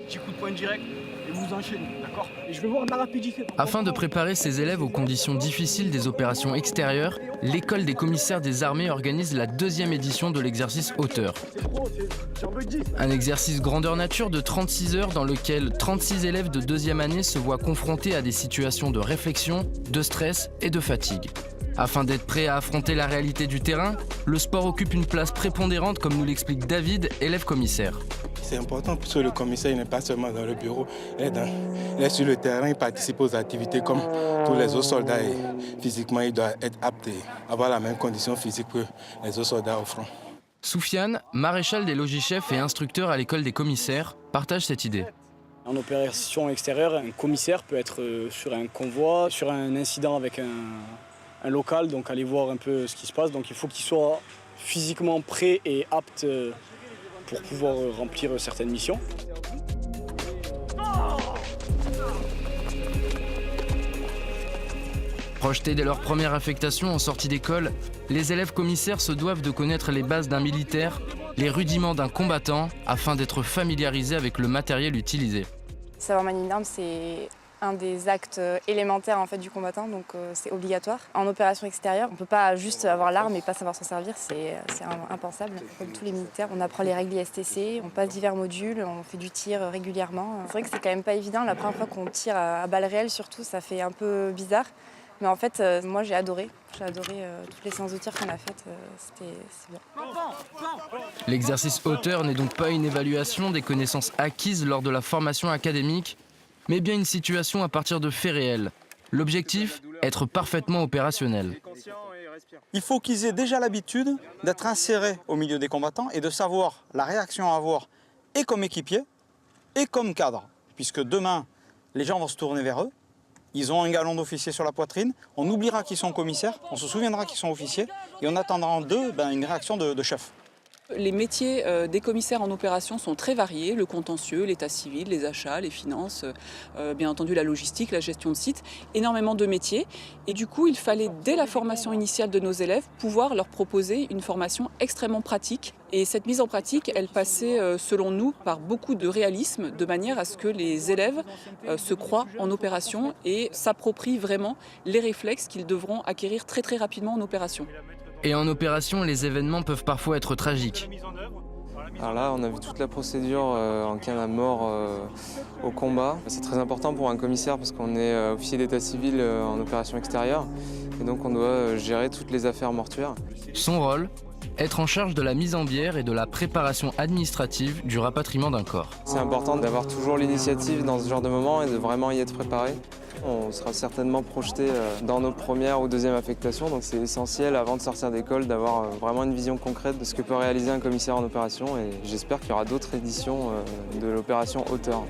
Petit coup de poing direct et vous enchaînez, d'accord? Et je vais voir de la rapidité. Afin de préparer ses élèves aux conditions difficiles des opérations extérieures, l'école des commissaires des armées organise la 2e édition de l'exercice hauteur. Un exercice grandeur nature de 36 heures dans lequel 36 élèves de 2e année se voient confrontés à des situations de réflexion, de stress et de fatigue. Afin d'être prêts à affronter la réalité du terrain, le sport occupe une place prépondérante comme nous l'explique David, élève commissaire. C'est important parce que le commissaire n'est pas seulement dans le bureau, il est sur le terrain, il participe aux activités comme tous les autres soldats et physiquement il doit être apte et avoir la même condition physique que les autres soldats au front. Soufiane, maréchal des logis-chefs et instructeur à l'école des commissaires, partage cette idée. En opération extérieure, un commissaire peut être sur un convoi, sur un incident avec un local, donc aller voir un peu ce qui se passe. Donc il faut qu'il soit physiquement prêt et apte pour pouvoir remplir certaines missions. Projetés dès leur première affectation en sortie d'école, les élèves commissaires se doivent de connaître les bases d'un militaire, les rudiments d'un combattant, afin d'être familiarisés avec le matériel utilisé. Savoir manier une arme, c'est un des actes élémentaires en fait, du combattant, donc c'est obligatoire. En opération extérieure, on ne peut pas juste avoir l'arme et pas savoir s'en servir, c'est impensable. Comme tous les militaires, on apprend les règles ISTC, on passe divers modules, on fait du tir régulièrement. C'est vrai que c'est quand même pas évident, la première fois qu'on tire à balles réelles surtout, ça fait un peu bizarre. Mais en fait, moi j'ai adoré toutes les séances de tir qu'on a faites, c'est bien. L'exercice hauteur n'est donc pas une évaluation des connaissances acquises lors de la formation académique, mais bien une situation à partir de faits réels. L'objectif, être parfaitement opérationnel. Il faut qu'ils aient déjà l'habitude d'être insérés au milieu des combattants et de savoir la réaction à avoir et comme équipier et comme cadre. Puisque demain, les gens vont se tourner vers eux. Ils ont un galon d'officier sur la poitrine, on oubliera qu'ils sont commissaires, on se souviendra qu'ils sont officiers et on attendra d'eux une réaction de chef. Les métiers des commissaires en opération sont très variés, le contentieux, l'état civil, les achats, les finances, bien entendu la logistique, la gestion de site, énormément de métiers. Et du coup, il fallait, dès la formation initiale de nos élèves, pouvoir leur proposer une formation extrêmement pratique. Et cette mise en pratique, elle passait, selon nous, par beaucoup de réalisme, de manière à ce que les élèves se croient en opération et s'approprient vraiment les réflexes qu'ils devront acquérir très très rapidement en opération. Et en opération, les événements peuvent parfois être tragiques. Alors là, on a vu toute la procédure en cas de mort au combat. C'est très important pour un commissaire parce qu'on est officier d'état civil en opération extérieure et donc on doit gérer toutes les affaires mortuaires. Son rôle, être en charge de la mise en bière et de la préparation administrative du rapatriement d'un corps. C'est important d'avoir toujours l'initiative dans ce genre de moment et de vraiment y être préparé. On sera certainement projeté dans nos premières ou deuxièmes affectations, donc c'est essentiel avant de sortir d'école d'avoir vraiment une vision concrète de ce que peut réaliser un commissaire en opération et j'espère qu'il y aura d'autres éditions de l'opération hauteur.